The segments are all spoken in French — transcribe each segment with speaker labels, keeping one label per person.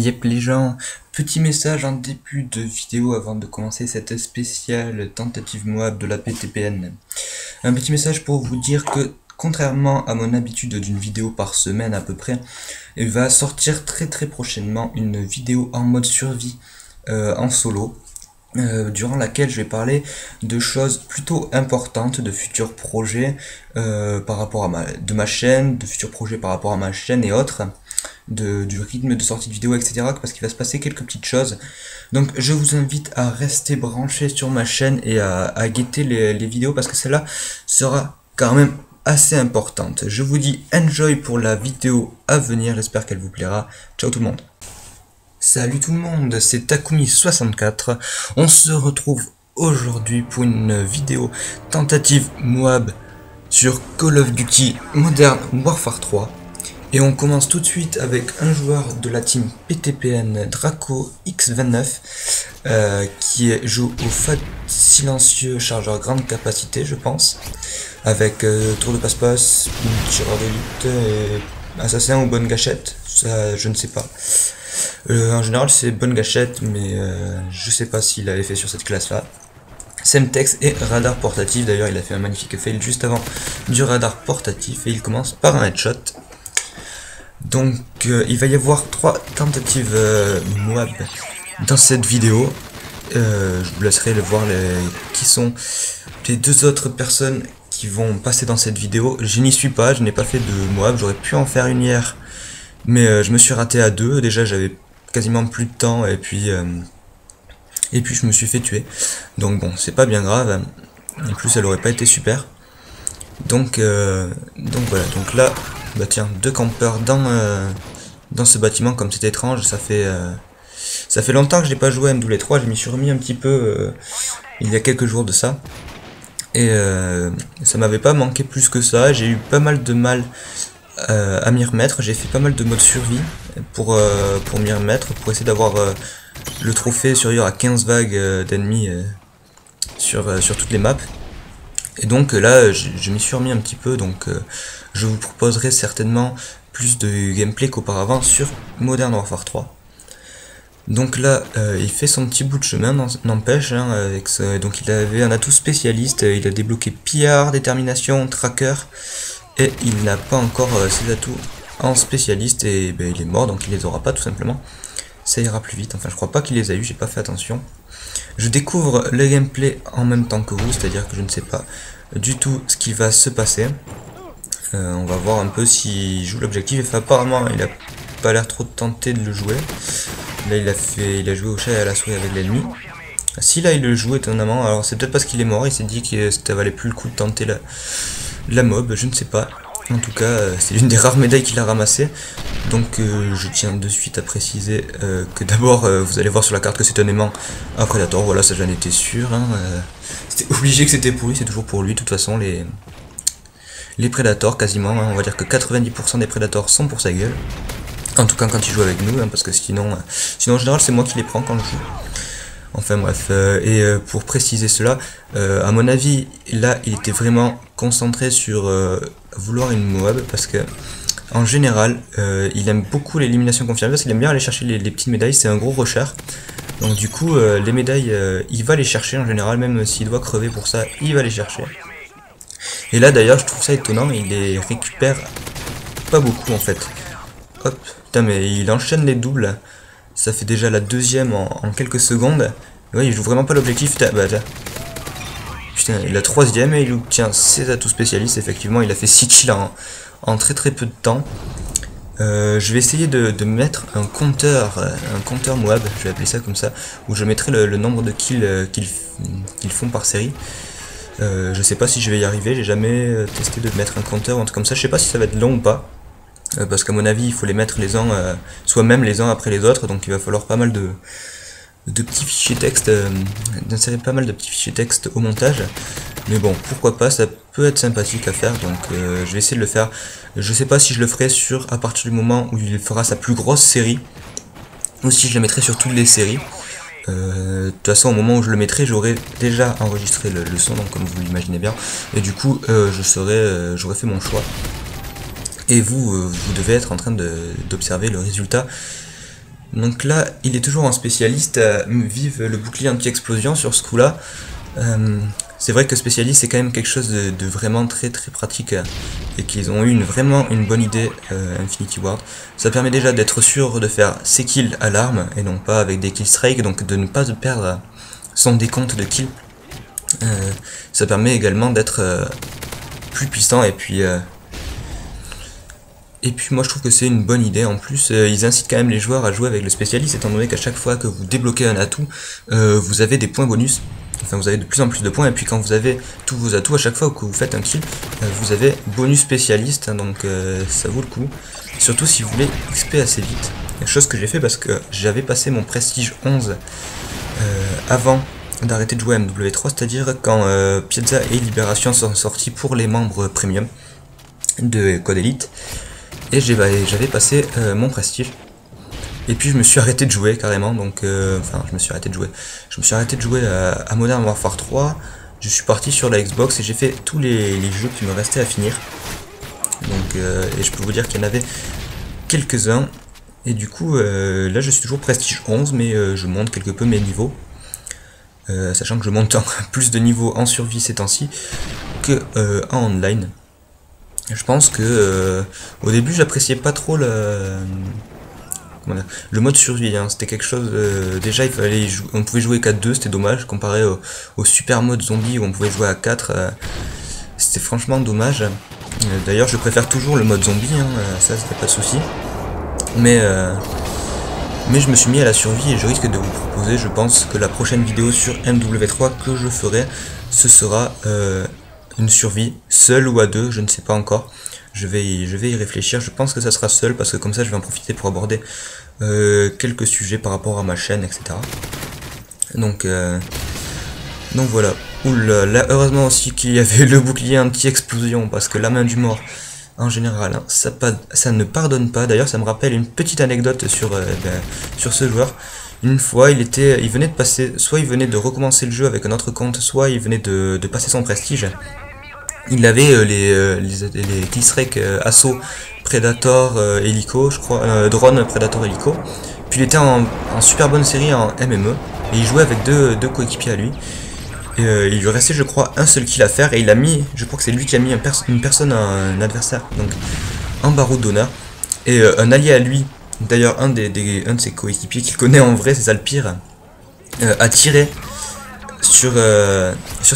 Speaker 1: Yep les gens, petit message en début de vidéo avant de commencer cette spéciale tentative Moab de la PTPN. Un petit message pour vous dire que contrairement à mon habitude d'une vidéo par semaine à peu près, il va sortir très prochainement une vidéo en mode survie en solo. Durant laquelle je vais parler de choses plutôt importantes, de futurs projets par rapport à ma chaîne, de futurs projets par rapport à ma chaîne et autres, du rythme de sortie de vidéo, etc. Parce qu'il va se passer quelques petites choses. Donc je vous invite à rester branché sur ma chaîne et à guetter les vidéos parce que celle-là sera quand même assez importante. Je vous dis enjoy pour la vidéo à venir, j'espère qu'elle vous plaira. Ciao tout le monde. Salut tout le monde, c'est Takumi64. On se retrouve aujourd'hui pour une vidéo tentative Moab sur Call of Duty Modern Warfare 3. Et on commence tout de suite avec un joueur de la team PTPN, Draco X29, qui joue au FAT silencieux chargeur grande capacité, je pense, avec tour de passe-passe, tireur d'élite, assassin ou bonne gâchette, ça je ne sais pas. En général c'est bonne gâchette, mais je sais pas s'il avait fait sur cette classe là. Semtex et radar portatif, d'ailleurs il a fait un magnifique fail juste avant du radar portatif et il commence par un headshot. Donc il va y avoir 3 tentatives Moab dans cette vidéo. Je vous laisserai voir qui sont les 2 autres personnes qui vont passer dans cette vidéo. Je n'y suis pas, je n'ai pas fait de Moab, j'aurais pu en faire une hier. Mais je me suis raté à 2, déjà j'avais quasiment plus de temps et puis je me suis fait tuer. Donc bon, c'est pas bien grave, en plus elle aurait pas été super. Donc voilà, donc là, bah tiens, 2 campeurs dans ce bâtiment, comme c'est étrange, ça fait longtemps que je n'ai pas joué à MW3, je m'y suis remis un petit peu il y a quelques jours de ça. Et ça m'avait pas manqué plus que ça, j'ai eu pas mal de mal à m'y remettre, j'ai fait pas mal de mode survie pour m'y remettre, pour essayer d'avoir le trophée survivre à 15 vagues d'ennemis sur toutes les maps. Et donc là je m'y suis remis un petit peu, donc je vous proposerai certainement plus de gameplay qu'auparavant sur Modern Warfare 3. Donc là il fait son petit bout de chemin, n'empêche, hein, donc il avait un atout spécialiste, il a débloqué pillard, détermination, tracker, et il n'a pas encore ses atouts en spécialiste, et ben, il est mort, donc il les aura pas tout simplement. Ça ira plus vite, enfin je crois pas qu'il les a eu, j'ai pas fait attention. Je découvre le gameplay en même temps que vous, c'est-à-dire que je ne sais pas du tout ce qui va se passer. On va voir un peu s'il joue l'objectif, et apparemment il a pas l'air trop tenté de le jouer. Là il a joué au chat et à la souris avec l'ennemi. Si là il le joue étonnamment, alors c'est peut-être parce qu'il est mort, il s'est dit que ça valait plus le coup de tenter la mob, je ne sais pas. En tout cas, c'est l'une des rares médailles qu'il a ramassées. Donc je tiens de suite à préciser que d'abord vous allez voir sur la carte que c'est un aimant à Predator, voilà, ça j'en étais sûr. Hein, c'était obligé que c'était pour lui, c'est toujours pour lui, de toute façon les Predators quasiment, hein, on va dire que 90% des Predators sont pour sa gueule. En tout cas quand il joue avec nous, hein, parce que sinon en général c'est moi qui les prends quand je joue. Enfin bref, pour préciser cela, à mon avis, là il était vraiment concentré sur vouloir une Moab, parce que en général, il aime beaucoup l'élimination confirmée, parce qu'il aime bien aller chercher les petites médailles, c'est un gros rusher. Donc du coup, les médailles, il va les chercher en général, même s'il doit crever pour ça, il va les chercher. Et là d'ailleurs, je trouve ça étonnant, il les récupère pas beaucoup en fait. Hop, putain mais il enchaîne les doubles. Ça fait déjà la deuxième en quelques secondes. Ouais, il joue vraiment pas l'objectif. Bah, putain, la troisième et il obtient ses atouts spécialistes. Effectivement, il a fait 6 kills en très peu de temps. Je vais essayer de mettre un compteur Moab, je vais appeler ça comme ça, où je mettrai le nombre de kills qu'ils font par série. Je sais pas si je vais y arriver, j'ai jamais testé de mettre un compteur ou un truc comme ça. Je sais pas si ça va être long ou pas. Parce qu'à mon avis il faut les mettre les uns soit même les uns après les autres, donc il va falloir pas mal de petits fichiers texte, d'insérer pas mal de petits fichiers texte au montage, mais bon pourquoi pas, ça peut être sympathique à faire, donc je vais essayer de le faire. Je sais pas si je le ferai à partir du moment où il fera sa plus grosse série, ou si je le mettrai sur toutes les séries. De toute façon au moment où je le mettrai j'aurai déjà enregistré le son, donc comme vous l'imaginez bien, et du coup j'aurai fait mon choix. Et vous devez être en train d'observer le résultat Donc là, il est toujours en spécialiste, vive le bouclier anti-explosion sur ce coup-là. C'est vrai que spécialiste c'est quand même quelque chose de vraiment très pratique et qu'ils ont eu vraiment une bonne idée, Infinity Ward. Ça permet déjà d'être sûr de faire ses kills à l'arme et non pas avec des kill strike, donc de ne pas perdre son décompte de kills. Ça permet également d'être plus puissant et puis moi je trouve que c'est une bonne idée. En plus ils incitent quand même les joueurs à jouer avec le spécialiste, étant donné qu'à chaque fois que vous débloquez un atout, vous avez des points bonus. Enfin vous avez de plus en plus de points, et puis quand vous avez tous vos atouts, à chaque fois que vous faites un kill, vous avez bonus spécialiste, hein, donc ça vaut le coup. Surtout si vous voulez XP assez vite. Chose que j'ai fait parce que j'avais passé mon prestige 11 avant d'arrêter de jouer à MW3, c'est-à-dire quand Piazza et Libération sont sortis pour les membres premium de Code Elite. Et j'avais passé mon prestige. Et puis je me suis arrêté de jouer carrément, donc enfin je me suis arrêté de jouer à Modern Warfare 3. Je suis parti sur la Xbox et j'ai fait tous les jeux qui me restaient à finir. Donc et je peux vous dire qu'il y en avait quelques-uns. Et du coup là je suis toujours prestige 11, mais je monte quelque peu mes niveaux. Sachant que je monte plus de niveaux en survie ces temps-ci que en online. Je pense que au début j'appréciais pas trop le mode survie, hein. C'était quelque chose, déjà on pouvait jouer qu'à 2, c'était dommage, comparé au super mode zombie où on pouvait jouer à 4, c'était franchement dommage. D'ailleurs je préfère toujours le mode zombie, hein, ça fait pas de souci. Mais je me suis mis à la survie et je risque de vous proposer, je pense que la prochaine vidéo sur MW3 que je ferai, ce sera une survie, seule ou à 2, je ne sais pas encore. Je vais y réfléchir, je pense que ça sera seul parce que comme ça je vais en profiter pour aborder quelques sujets par rapport à ma chaîne, etc. Donc voilà. Oula, là heureusement aussi qu'il y avait le bouclier anti-explosion parce que la main du mort en général, hein, ça ne pardonne pas. D'ailleurs ça me rappelle une petite anecdote sur ce joueur. Une fois il venait de passer, soit il venait de recommencer le jeu avec un autre compte, soit il venait de passer son prestige. Il avait les Killstrike Assaut Predator Helico, je crois, Drone Predator Helico. Puis il était en super bonne série en MME, et il jouait avec deux coéquipiers à lui. Et il lui restait, je crois, un seul kill à faire, et il a mis, je crois que c'est lui qui a mis une personne, un adversaire, donc en barreau d'honneur. Et un allié à lui, d'ailleurs un de ses coéquipiers qu'il connaît en vrai, c'est ça le pire, a tiré sur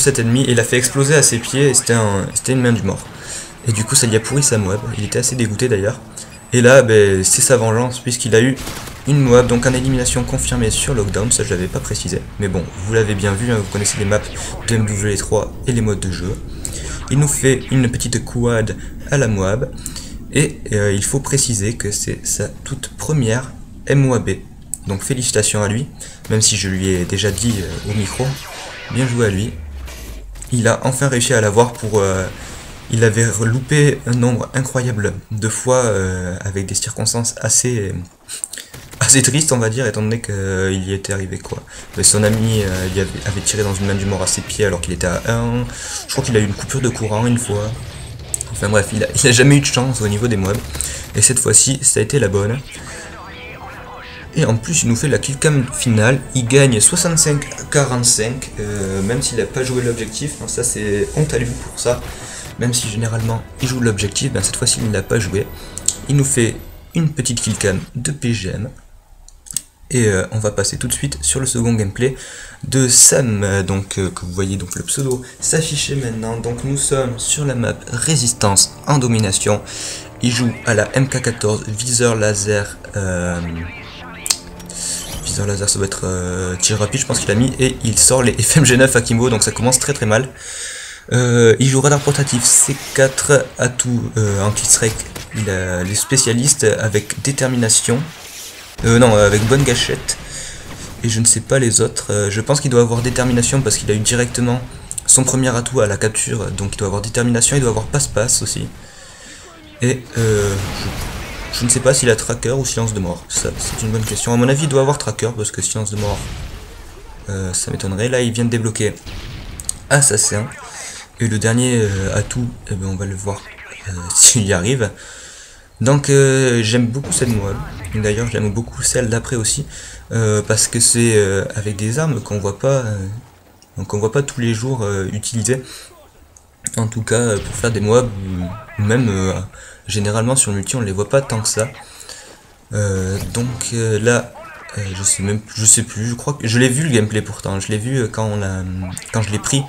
Speaker 1: cet ennemi et l'a fait exploser à ses pieds, et c'était une main du mort. Et du coup ça lui a pourri sa Moab, il était assez dégoûté d'ailleurs. Et là c'est sa vengeance puisqu'il a eu une Moab, donc en élimination confirmée sur Lockdown, ça je l'avais pas précisé. Mais bon, vous l'avez bien vu, hein, vous connaissez les maps de MW3 et les modes de jeu. Il nous fait une petite quad à la Moab, et il faut préciser que c'est sa toute première MOAB. Donc félicitations à lui, même si je lui ai déjà dit au micro. Bien joué à lui. Il a enfin réussi à l'avoir pour... il avait loupé un nombre incroyable de fois avec des circonstances assez tristes, on va dire, étant donné qu'il y était arrivé quoi. Mais son ami il avait tiré dans une main du mort à ses pieds alors qu'il était à 1. Je crois qu'il a eu une coupure de courant une fois. Enfin bref, il a jamais eu de chance au niveau des Moab. Et cette fois-ci, ça a été la bonne. Et en plus il nous fait la killcam finale, il gagne 65-45, même s'il n'a pas joué l'objectif, hein, ça c'est honte à lui pour ça, même si généralement il joue l'objectif, ben cette fois-ci il n'a pas joué. Il nous fait une petite killcam de PGM, et on va passer tout de suite sur le second gameplay de Sam, donc que vous voyez donc le pseudo s'afficher maintenant. Donc nous sommes sur la map Résistance en domination, il joue à la MK14 viseur laser, laser, ça doit être tir rapide, je pense qu'il a mis, et il sort les FMG9 Akimbo, donc ça commence très mal. Il joue radar portatif C4 atout en Killstrike, il a les spécialistes avec détermination, non, avec bonne gâchette, et je ne sais pas les autres. Je pense qu'il doit avoir détermination parce qu'il a eu directement son premier atout à la capture, donc il doit avoir détermination, il doit avoir passe-passe aussi, et je ne sais pas s'il a tracker ou silence de mort, ça c'est une bonne question. À mon avis il doit avoir tracker parce que silence de mort ça m'étonnerait. Là il vient de débloquer assassin, et le dernier atout, eh ben, on va le voir s'il y arrive. Donc j'aime beaucoup cette moab. D'ailleurs j'aime beaucoup celle d'après aussi. Parce que c'est avec des armes qu'on voit pas tous les jours utilisées. En tout cas pour faire des moabs ou même généralement sur multi on les voit pas tant que ça. Donc là je sais plus, je crois que je l'ai vu le gameplay pourtant, je l'ai vu quand je l'ai pris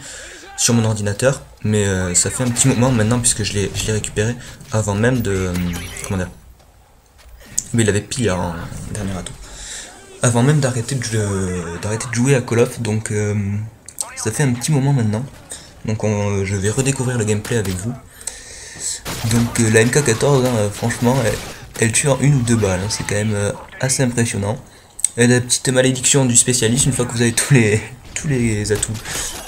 Speaker 1: sur mon ordinateur, mais ça fait un petit moment maintenant puisque je l'ai récupéré avant même de comment dire. Mais il avait pile en dernier atout. Avant même d'arrêter de jouer à Call of, donc ça fait un petit moment maintenant. Donc je vais redécouvrir le gameplay avec vous. Donc la MK14, hein, franchement, elle tue en une ou deux balles, hein, c'est quand même assez impressionnant. Et la petite malédiction du spécialiste, une fois que vous avez tous les atouts,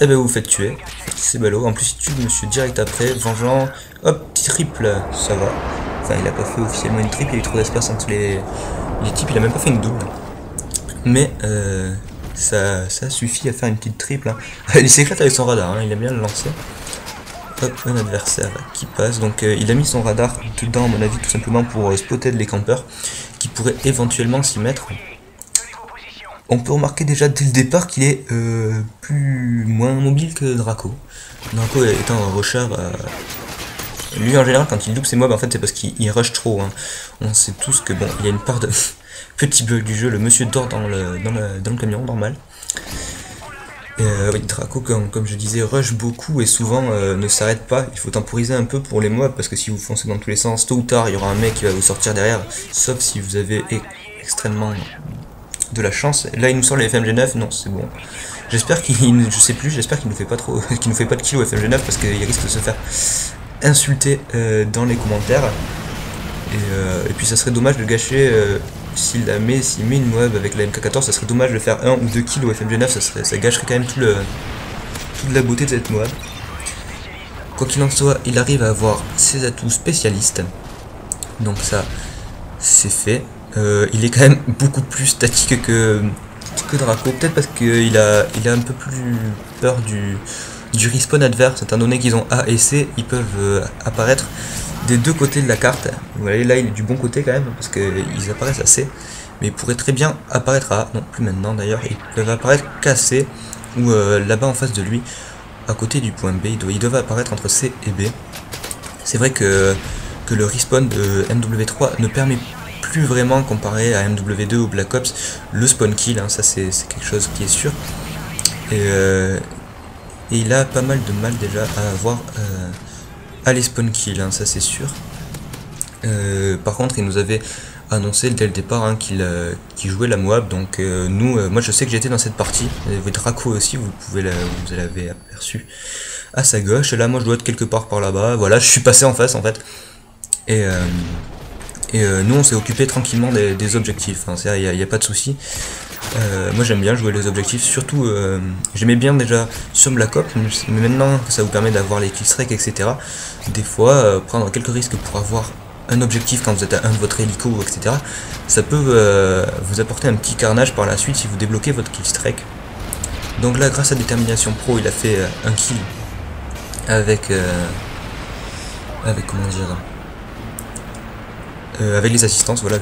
Speaker 1: et ben vous faites tuer. C'est ballot. En plus il tue monsieur direct après, vengeant, hop, petit triple, ça va. Enfin il a pas fait officiellement une triple, il y a eu trop d'espace entre les types, il a même pas fait une double. Mais ça suffit à faire une petite triple. Hein. Il s'éclate avec son radar, hein, il aime bien le lancer. Hop, un adversaire qui passe. Donc il a mis son radar dedans à mon avis tout simplement pour spotter les campeurs qui pourraient éventuellement s'y mettre. On peut remarquer déjà dès le départ qu'il est moins mobile que Draco. Draco étant un rusher, lui en général quand il loupe ses mobs en fait c'est parce qu'il rush trop. Hein. On sait tous que bon il y a une part de petit bug du jeu, le monsieur dort dans le camion normal. Oui, Draco, comme je disais, rush beaucoup et souvent ne s'arrête pas. Il faut temporiser un peu pour les mobs parce que si vous foncez dans tous les sens, tôt ou tard, il y aura un mec qui va vous sortir derrière. Sauf si vous avez extrêmement de la chance. Là, il nous sort les FMG9, non, c'est bon. J'espère je sais plus, j'espère qu'il nous fait pas trop, qu'il nous fait pas de kill au FMG9 parce qu'il risque de se faire insulter dans les commentaires. Et puis ça serait dommage de gâcher. S'il met une moab avec la MK14, ça serait dommage de faire 1 ou 2 kills au FMG9, ça gâcherait quand même toute la beauté de cette moab. Quoi qu'il en soit, il arrive à avoir ses atouts spécialistes. Donc ça, c'est fait. Il est quand même beaucoup plus statique que Draco, peut-être parce qu'il a un peu plus peur du respawn adverse, étant donné qu'ils ont A et C, ils peuvent apparaître des deux côtés de la carte. Vous voyez là il est du bon côté quand même parce qu'ils apparaissent à C, mais ils pourraient très bien apparaître à A, non plus maintenant d'ailleurs, ils peuvent apparaître qu'à C ou là-bas en face de lui, à côté du point B, ils doivent apparaître entre C et B. C'est vrai que le respawn de MW3 ne permet plus vraiment comparé à MW2 ou Black Ops le spawn kill, hein, ça c'est quelque chose qui est sûr. Et il a pas mal de mal déjà à avoir à les spawn kill, hein, ça c'est sûr. Par contre il nous avait annoncé dès le départ hein, qu'il jouait la Moab, donc moi je sais que j'étais dans cette partie, Draco aussi, vous l'avez aperçu à sa gauche, là moi je dois être quelque part par là-bas, voilà je suis passé en face en fait, et nous on s'est occupé tranquillement des objectifs, hein, il n'y a pas de souci. Moi j'aime bien jouer les objectifs, surtout j'aimais bien déjà sur Black Ops, mais maintenant que ça vous permet d'avoir les killstreaks etc, des fois prendre quelques risques pour avoir un objectif quand vous êtes à un de votre hélico etc, ça peut vous apporter un petit carnage par la suite si vous débloquez votre killstreak. Donc là grâce à Détermination Pro il a fait un kill avec comment dire, avec les assistances, voilà,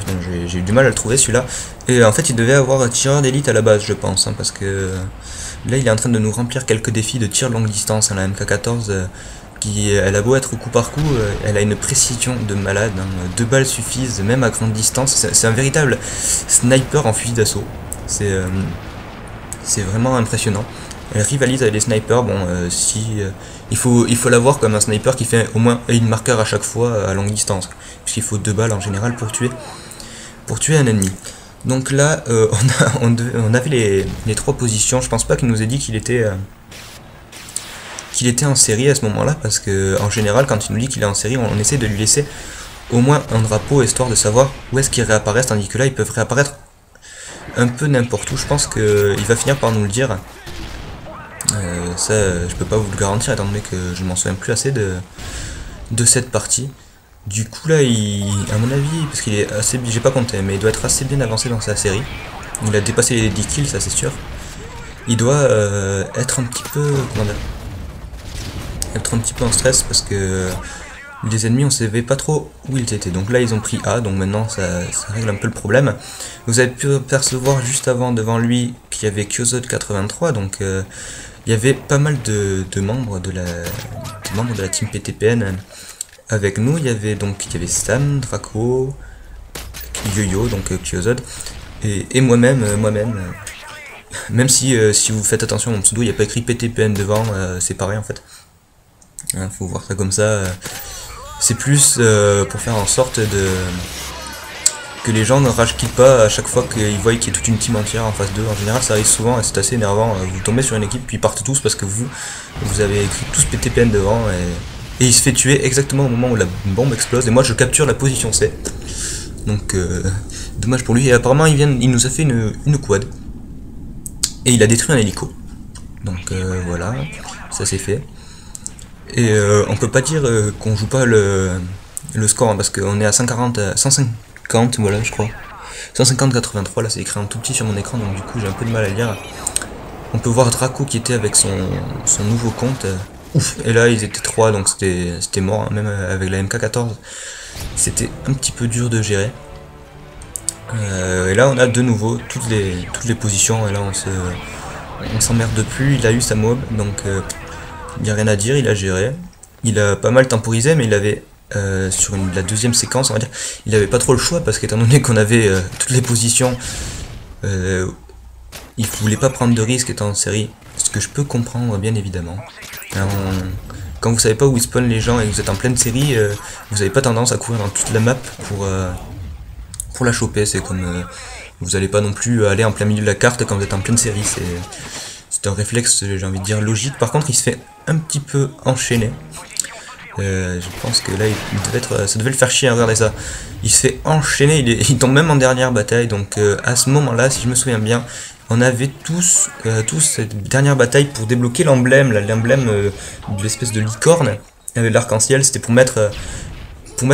Speaker 1: j'ai eu du mal à le trouver celui-là. Et en fait il devait avoir un tireur d'élite à la base je pense, hein, parce que là il est en train de nous remplir quelques défis de tir longue distance, hein, la MK14 qui elle a beau être coup par coup, elle a une précision de malade, hein, 2 balles suffisent même à grande distance, c'est un véritable sniper en fusil d'assaut, c'est vraiment impressionnant. Elle rivalise avec les snipers, bon il faut l'avoir comme un sniper qui fait au moins une marqueur à chaque fois à longue distance, puisqu'il faut 2 balles en général pour tuer un ennemi. Donc là on avait les 3 positions, je pense pas qu'il nous ait dit qu'il était en série à ce moment là, parce que en général quand il nous dit qu'il est en série on essaie de lui laisser au moins un drapeau histoire de savoir où est-ce qu'ils réapparaissent, tandis que là ils peuvent réapparaître un peu n'importe où, je pense qu'il va finir par nous le dire. Ça je peux pas vous le garantir étant donné que je m'en souviens plus assez de cette partie. Du coup là à mon avis, parce qu'il est assez, j'ai pas compté, mais il doit être assez bien avancé dans sa série. Il a dépassé les 10 kills, ça c'est sûr. Il doit être un petit peu, comment dire, être un petit peu en stress parce que les ennemis on savait pas trop où ils étaient. Donc là ils ont pris A, donc maintenant ça règle un peu le problème. Vous avez pu percevoir juste avant devant lui qu'il y avait Kyozod83, donc il y avait pas mal de membres de la team PTPN avec nous. Il y avait Sam, Draco, Yo-Yo, donc Kyozod, et moi-même, même si vous faites attention, mon pseudo il n'y a pas écrit PTPN devant, c'est pareil en fait. Faut voir ça comme ça. C'est plus pour faire en sorte que les gens ne rage-quittent pas à chaque fois qu'ils voient qu'il y a toute une team entière en face d'eux. En général ça arrive souvent et c'est assez énervant. Vous tombez sur une équipe puis ils partent tous parce que vous avez écrit tous PTPN devant et il se fait tuer exactement au moment où la bombe explose et moi je capture la position C. Donc dommage pour lui. Et apparemment il nous a fait une quad. Et il a détruit un hélico. Donc voilà, ça c'est fait. Et on peut pas dire qu'on joue pas le score, hein, parce qu'on est à 150, voilà je crois. 150-83, là c'est écrit en tout petit sur mon écran, donc du coup j'ai un peu de mal à lire. On peut voir Draco qui était avec son nouveau compte. Ouf, et là ils étaient 3, donc c'était mort, hein, même avec la MK14. C'était un petit peu dur de gérer. Et là on a de nouveau toutes les positions, et là on s'emmerde plus. Il a eu sa mob, donc il n'y a rien à dire, il a géré. Il a pas mal temporisé, mais il avait sur la deuxième séquence, on va dire, il avait pas trop le choix parce qu'étant donné qu'on avait toutes les positions, il voulait pas prendre de risque étant en série, ce que je peux comprendre bien évidemment. Quand vous savez pas où ils spawnent les gens et que vous êtes en pleine série, vous avez pas tendance à courir dans toute la map pour la choper. C'est comme vous allez pas non plus aller en plein milieu de la carte quand vous êtes en pleine série. C'est un réflexe, j'ai envie de dire, logique. Par contre, il se fait un petit peu enchaîner. Je pense que là, ça devait le faire chier, regardez ça. Il se fait enchaîner, il tombe même en dernière bataille. Donc à ce moment-là, si je me souviens bien, on avait tous cette dernière bataille pour débloquer l'emblème, de l'espèce de licorne avec l'arc-en-ciel. C'était pour mettre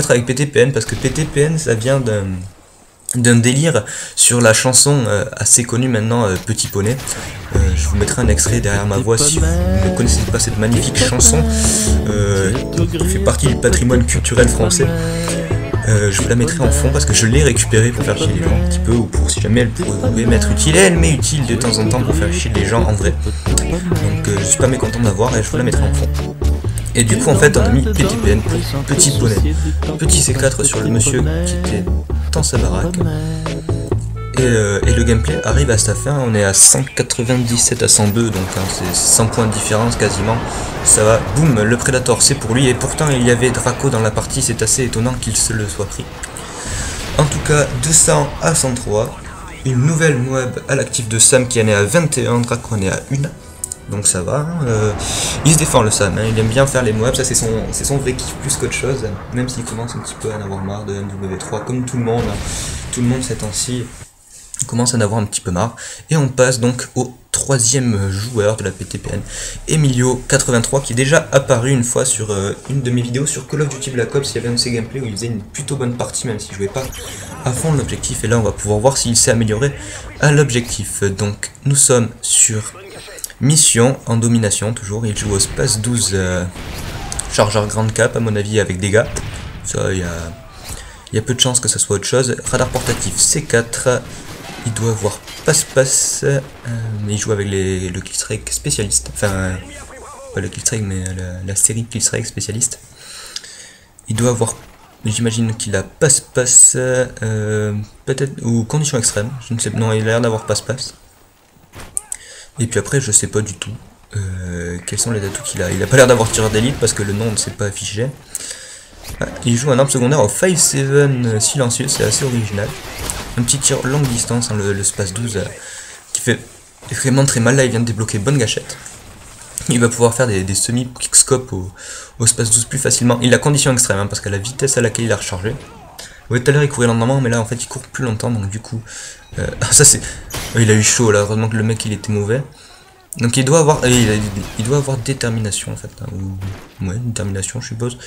Speaker 1: avec PTPN, parce que PTPN, ça vient d'un délire sur la chanson assez connue maintenant, Petit Poney. Je vous mettrai un extrait derrière ma voix si vous ne connaissez pas cette magnifique chanson qui fait partie du patrimoine culturel français. Je vous la mettrai en fond parce que je l'ai récupérée pour faire chier les gens un petit peu, ou pour si jamais elle pourrait m'être utile, et elle m'est utile de temps en temps pour faire chier les gens en vrai. Donc je suis pas mécontent d'avoir, et je vous la mettrai en fond. Et du coup en fait on a mis PTPN pour Petit Poney. Petit C4 sur le monsieur qui était dans sa baraque. Et le gameplay arrive à sa fin, on est à 197 à 102, donc hein, c'est 100 points de différence quasiment. Ça va, boum, le Predator c'est pour lui, et pourtant il y avait Draco dans la partie, c'est assez étonnant qu'il se le soit pris. En tout cas, 200 à 103, une nouvelle Moab à l'actif de Sam qui en est à 21, Draco en est à 1. Donc ça va, il se défend le Sam, hein, il aime bien faire les Moabs, ça c'est son vrai kiff plus qu'autre chose, même s'il commence un petit peu à en avoir marre de MW3, comme tout le monde, hein. Tout le monde ces temps-ci commence à en avoir un petit peu marre, et on passe donc au troisième joueur de la PTPN, Emilio83, qui est déjà apparu une fois sur une de mes vidéos sur Call of Duty Black Ops. Il y avait un de ses gameplays où il faisait une plutôt bonne partie, même s'il jouait pas à fond de l'objectif, et là on va pouvoir voir s'il s'est amélioré à l'objectif. Donc nous sommes sur mission en domination, toujours. Il joue au Space 12 chargeur grande cap, à mon avis, avec dégâts. Ça, il y a peu de chances que ça soit autre chose. Radar portatif C4. Il doit avoir passe-passe. Mais il joue avec le Killstrike spécialiste. Enfin, pas le Killstrike, mais la série Killstrike spécialiste. Il doit avoir. J'imagine qu'il a passe-passe. Peut-être. Ou condition extrême. Je ne sais. Non, il a l'air d'avoir passe-passe. Et puis après, je sais pas du tout quels sont les atouts qu'il a. Il a pas l'air d'avoir tireur d'élite parce que le nom ne s'est pas affiché. Ah, il joue un arme secondaire au 5-7 silencieux, c'est assez original. Un petit tir longue distance, hein, le Space 12 qui fait vraiment très mal. Là, il vient de débloquer bonne gâchette. Il va pouvoir faire des semi-quickscope au Space 12 plus facilement. Il a condition extrême, hein, parce qu'à la vitesse à laquelle il a rechargé. Ouais, tout à l'heure il courait lentement, mais là en fait il court plus longtemps, donc du coup ça c'est. Il a eu chaud là, heureusement que le mec il était mauvais. Donc il doit avoir détermination en fait, hein, ouais, détermination je suppose.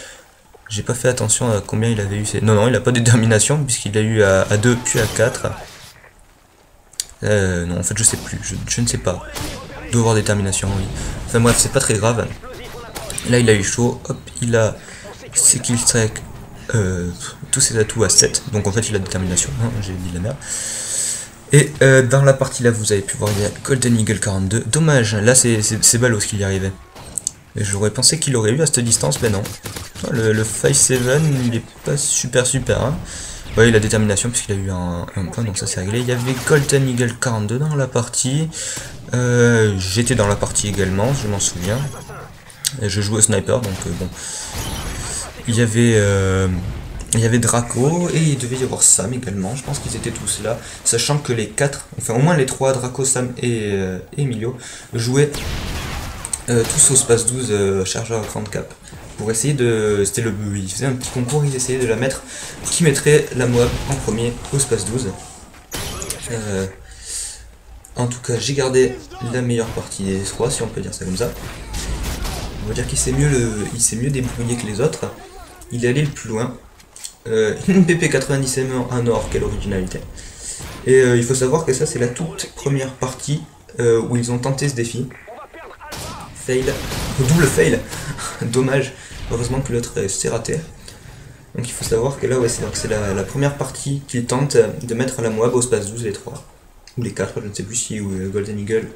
Speaker 1: J'ai pas fait attention à combien il avait eu. Non, il a pas de détermination puisqu'il a eu à 2 puis à 4. Non en fait je sais plus, je ne sais pas. Il doit avoir détermination, oui. Enfin bref, c'est pas très grave. Là il a eu chaud, hop, il a ses killstrike, tous ses atouts à 7, donc en fait il a détermination, hein, j'ai dit de la merde. Et dans la partie là vous avez pu voir il y a Golden Eagle 42, dommage, là c'est ballot ce qu'il y arrivait. J'aurais pensé qu'il aurait eu à cette distance, mais non. Le 5-7 il est pas super hein. Ouais, il a détermination puisqu'il a eu un point, donc ça c'est réglé. Il y avait Golden Eagle 42 dans la partie. J'étais dans la partie également, je m'en souviens. Et je jouais au sniper, donc bon. Il y avait Draco et il devait y avoir Sam également. Je pense qu'ils étaient tous là, sachant que les 4, enfin au moins les 3, Draco, Sam et Emilio, jouaient tous au Space 12 chargeur à grande cap. Pour essayer de... ils faisaient un petit concours, ils essayaient de la mettre. Qui mettrait la Moab en premier au Space 12. En tout cas, j'ai gardé la meilleure partie des 3, si on peut dire ça comme ça. On va dire qu'il s'est mieux débrouillé que les autres. Il est allé le plus loin. Une PP90 M1 en or, quelle originalité. Et il faut savoir que ça, c'est la toute première partie où ils ont tenté ce défi. Fail. Double fail. Dommage. Heureusement que l'autre s'est raté. Donc il faut savoir que là, ouais, c'est la première partie qu'ils tentent de mettre la Moab au Space 12, les 3. Ou les 4, je ne sais plus si Golden Eagle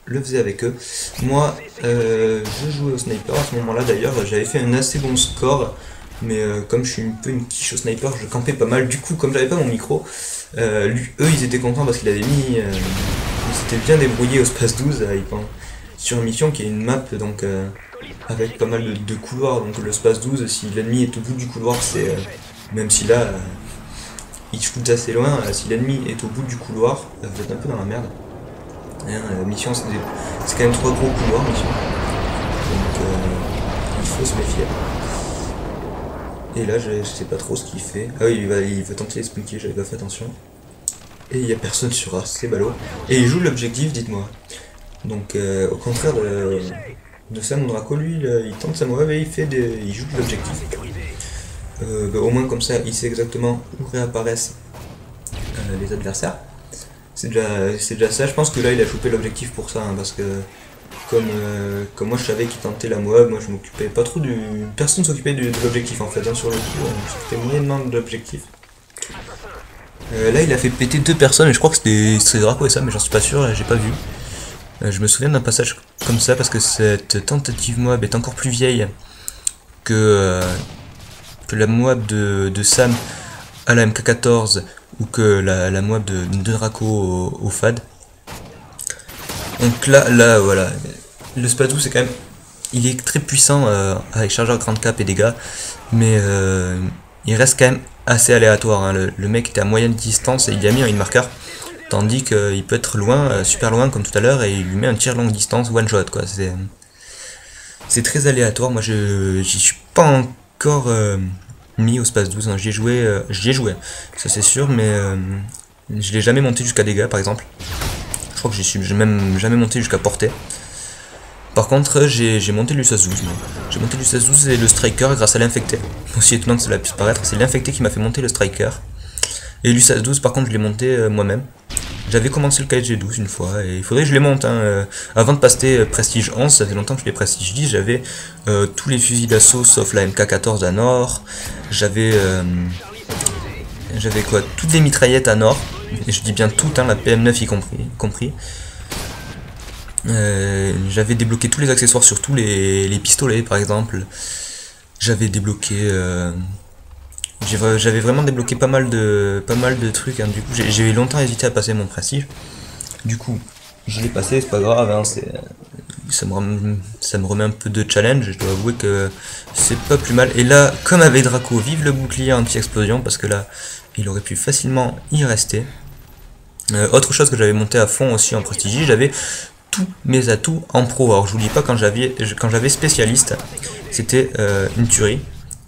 Speaker 1: le faisait avec eux. Moi, je jouais au sniper à ce moment-là d'ailleurs. J'avais fait un assez bon score. Mais comme je suis un peu une quiche au sniper, je campais pas mal. Du coup, comme j'avais pas mon micro, eux ils étaient contents parce qu'ils avaient mis... ils s'étaient bien débrouillés au Space 12 sur une mission qui est une map donc avec pas mal de couloirs. Donc le Space 12, si l'ennemi est au bout du couloir, c'est... même si là, il shoot assez loin, si l'ennemi est au bout du couloir, vous êtes un peu dans la merde. Mission, c'est quand même 3 gros couloirs, mission. Donc il faut se méfier. Et là, je sais pas trop ce qu'il fait. Ah oui, il va tenter d'expliquer, j'avais pas fait attention. Et il y a personne sur A, c'est ballot. Et il joue l'objectif, dites-moi. Donc, au contraire de Sam Draco, lui, il tente sa Moab et il joue l'objectif. Au moins, comme ça, il sait exactement où réapparaissent les adversaires. C'est déjà ça. Je pense que là, il a chopé l'objectif pour ça, hein, parce que comme moi je savais qu'il tentait la Moab, moi je m'occupais pas trop du... Personne s'occupait de l'objectif en fait, hein, sur le coup, on s'occupait moyennement de l'objectif. Là il a fait péter 2 personnes et je crois que c'était Draco et ça, mais j'en suis pas sûr, j'ai pas vu. Je me souviens d'un passage comme ça parce que cette tentative Moab est encore plus vieille que la Moab de Sam à la MK14 ou que la Moab de Draco au FAD. Donc là voilà, le Space 12 c'est quand même, il est très puissant avec chargeur grande cap et dégâts, mais il reste quand même assez aléatoire, hein. Le mec était à moyenne distance et il a mis un hit marker, tandis qu'il peut être loin, super loin comme tout à l'heure, et il lui met un tir longue distance one shot quoi. C'est très aléatoire. Moi j'y suis pas encore mis au Space 12, hein. J'y ai joué, ça c'est sûr, mais je l'ai jamais monté jusqu'à dégâts par exemple. Je crois que j'ai même jamais monté jusqu'à portée. Par contre, j'ai monté le 16-12. J'ai monté le 16-12 et le striker grâce à l'infecté. Aussi étonnant que cela puisse paraître, c'est l'infecté qui m'a fait monter le striker. Et le 16-12, par contre, je l'ai monté moi-même. J'avais commencé le KSG12 une fois et il faudrait que je les monte. Hein. Avant de passer Prestige 11, ça fait longtemps que je fais Prestige 10. J'avais tous les fusils d'assaut sauf la MK14 à Nord. J'avais quoi, toutes les mitraillettes à Nord. Et je dis bien toutes, hein, la PM9 y compris. J'avais débloqué tous les accessoires sur tous les pistolets par exemple. J'avais débloqué... j'avais vraiment débloqué pas mal de trucs, hein. Du coup j'ai longtemps hésité à passer mon prestige. Du coup je l'ai passé, c'est pas grave, hein, ça me remet un peu de challenge. Je dois avouer que c'est pas plus mal. Et là, comme avec Draco, vive le bouclier anti-explosion, parce que là il aurait pu facilement y rester. Autre chose que j'avais monté à fond aussi en prestige, j'avais tous mes atouts en pro. Alors je vous dis pas, quand j'avais spécialiste, c'était une tuerie.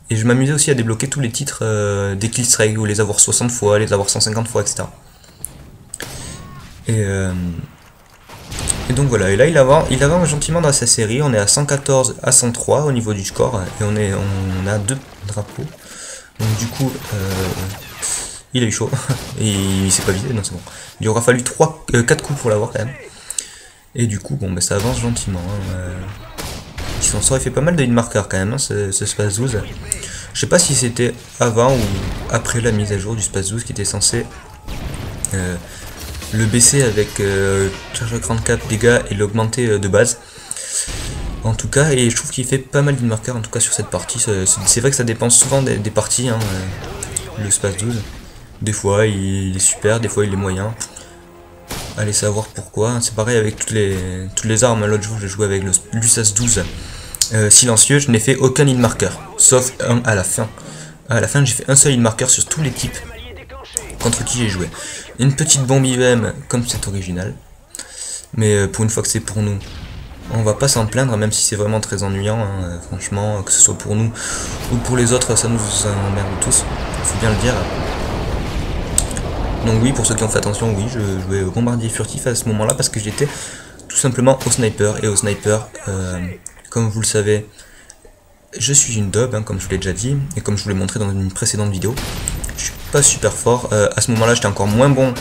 Speaker 1: Et je m'amusais aussi à débloquer tous les titres des killstrike, ou les avoir 60 fois, les avoir 150 fois, etc. Et donc voilà, et là il avance gentiment dans sa série. On est à 114 à 103 au niveau du score, et on a 2 drapeaux. Donc du coup, il a eu chaud, et il s'est pas vidé, non c'est bon. Il aura fallu 4 coups pour l'avoir quand même. Et du coup, bon, bah, ça avance gentiment. Hein. Son sort il fait pas mal de hit marker quand même, hein, ce Space 12. Je sais pas si c'était avant ou après la mise à jour du Space 12 qui était censé le baisser avec charge 34 dégâts et l'augmenter de base. En tout cas, et je trouve qu'il fait pas mal d'hit marker en tout cas sur cette partie. C'est vrai que ça dépend souvent des parties, hein, le Space 12. Des fois il est super, des fois il est moyen. Allez savoir pourquoi. C'est pareil avec toutes les armes. L'autre jour, j'ai joué avec le l'USAS 12 silencieux. Je n'ai fait aucun hit marker, sauf un à la fin. À la fin, j'ai fait un seul hit marker sur tous les types contre qui j'ai joué. Une petite bombe IEM comme c'est original. Mais pour une fois que c'est pour nous, on va pas s'en plaindre, même si c'est vraiment très ennuyant. Hein, franchement, que ce soit pour nous ou pour les autres, ça nous emmerde tous. Il faut bien le dire. Donc oui, pour ceux qui ont fait attention, oui, je jouais au bombardier furtif à ce moment-là parce que j'étais tout simplement au sniper. Et au sniper, comme vous le savez, je suis une daube, hein, comme je vous l'ai déjà dit, et comme je vous l'ai montré dans une précédente vidéo. Je suis pas super fort. À ce moment-là, j'étais encore moins bon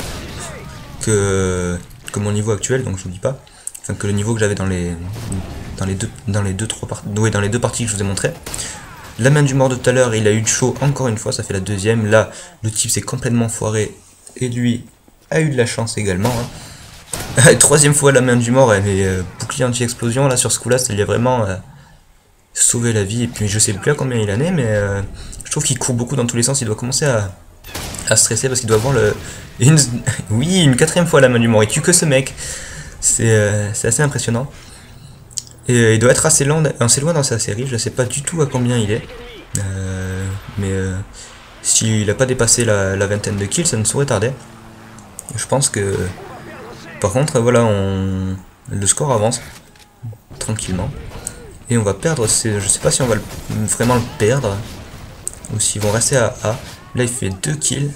Speaker 1: que mon niveau actuel, donc je vous dis pas. Enfin, que le niveau que j'avais dans les deux parties que je vous ai montré. La main du mort de tout à l'heure, il a eu de chaud encore une fois, ça fait la deuxième. Là, le type s'est complètement foiré. Et lui a eu de la chance également. Hein. Troisième fois la main du mort, mais bouclier anti-explosion là sur ce coup là, ça lui a vraiment sauvé la vie. Et puis je sais plus à combien il en est, mais je trouve qu'il court beaucoup dans tous les sens. Il doit commencer à stresser parce qu'il doit avoir oui, une quatrième fois la main du mort. Il tue que ce mec. C'est assez impressionnant. Et il doit être assez loin dans sa série. Je ne sais pas du tout à combien il est. Mais s'il n'a pas dépassé la vingtaine de kills, ça ne saurait tarder. Je pense que... Par contre, voilà, le score avance tranquillement. Et on va perdre... Je sais pas si on va vraiment le perdre. Ou s'ils vont rester à A. Là, il fait 2 kills.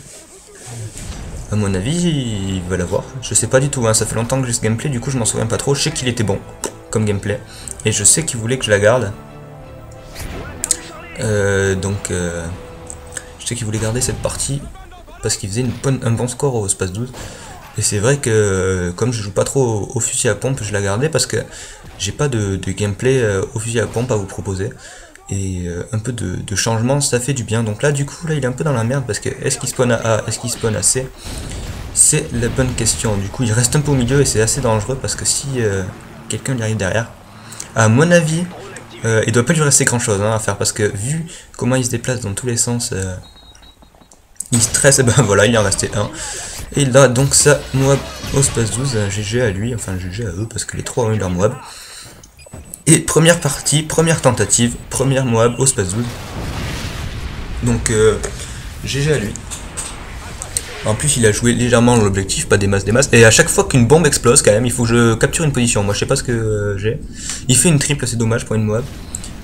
Speaker 1: À mon avis, il va l'avoir. Je sais pas du tout, hein. Ça fait longtemps que j'ai ce gameplay, du coup je m'en souviens pas trop. Je sais qu'il était bon comme gameplay. Et je sais qu'il voulait que je la garde. Je sais qu'il voulait garder cette partie parce qu'il faisait un bon score au Space 12. Et c'est vrai que comme je joue pas trop au fusil à pompe, je la gardais parce que j'ai pas de gameplay au fusil à pompe à vous proposer. Et un peu de changement, ça fait du bien. Donc là, du coup, là, il est un peu dans la merde parce que est-ce qu'il spawn à A, est-ce qu'il spawn à C? C'est la bonne question. Du coup, il reste un peu au milieu et c'est assez dangereux parce que si quelqu'un lui arrive derrière, à mon avis, il doit pas lui rester grand chose à faire parce que vu comment il se déplace dans tous les sens, il stresse. Et ben voilà, il en restait un. Et il a donc ça, Moab au Space 12, GG à lui, enfin GG à eux parce que les trois ont eu leur Moab. Et première partie, première tentative, première Moab au Space 12. Donc GG à lui. En plus il a joué légèrement l'objectif, pas des masses. Et à chaque fois qu'une bombe explose quand même, il faut que je capture une position. Moi je sais pas ce que j'ai. Il fait une triple, c'est dommage pour une Moab.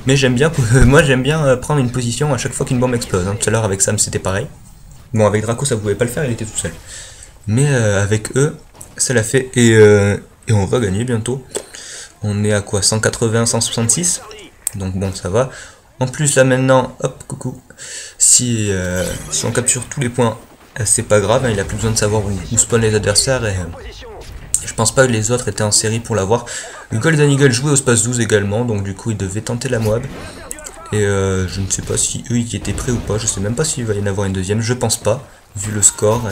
Speaker 1: Mais j'aime bien, moi j'aime bien prendre une position à chaque fois qu'une bombe explose. Hein. Tout à l'heure avec Sam c'était pareil. Bon avec Draco ça pouvait pas le faire, il était tout seul. Mais avec eux, ça l'a fait. Et on va gagner bientôt. On est à quoi, 180, 166. Donc bon, ça va. En plus, là maintenant, hop, coucou. Si on capture tous les points, c'est pas grave. Hein, il a plus besoin de savoir où spawn les adversaires. Et je pense pas que les autres étaient en série pour l'avoir. Golden Eagle jouait au Space 12 également. Donc du coup, il devait tenter la Moab. Et je ne sais pas si eux, ils étaient prêts ou pas. Je sais même pas s'il va y en avoir une deuxième. Je pense pas, vu le score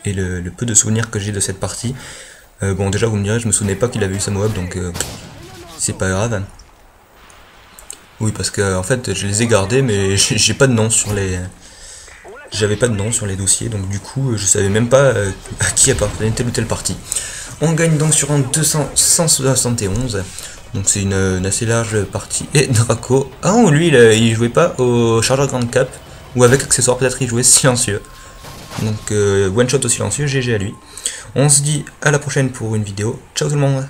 Speaker 1: et le peu de souvenirs que j'ai de cette partie. Bon déjà vous me direz, je me souvenais pas qu'il avait eu sa Moab, donc c'est pas grave. Oui parce que en fait je les ai gardés mais j'ai pas de nom sur les... J'avais pas de nom sur les dossiers, donc du coup je savais même pas à qui appartenait telle ou telle partie. On gagne donc sur un 271, donc c'est une assez large partie. Et Draco, ah non lui il jouait pas au chargeur grande cap, ou avec accessoire peut-être il jouait silencieux. Donc one shot au silencieux, GG à lui. On se dit à la prochaine pour une vidéo. Ciao tout le monde.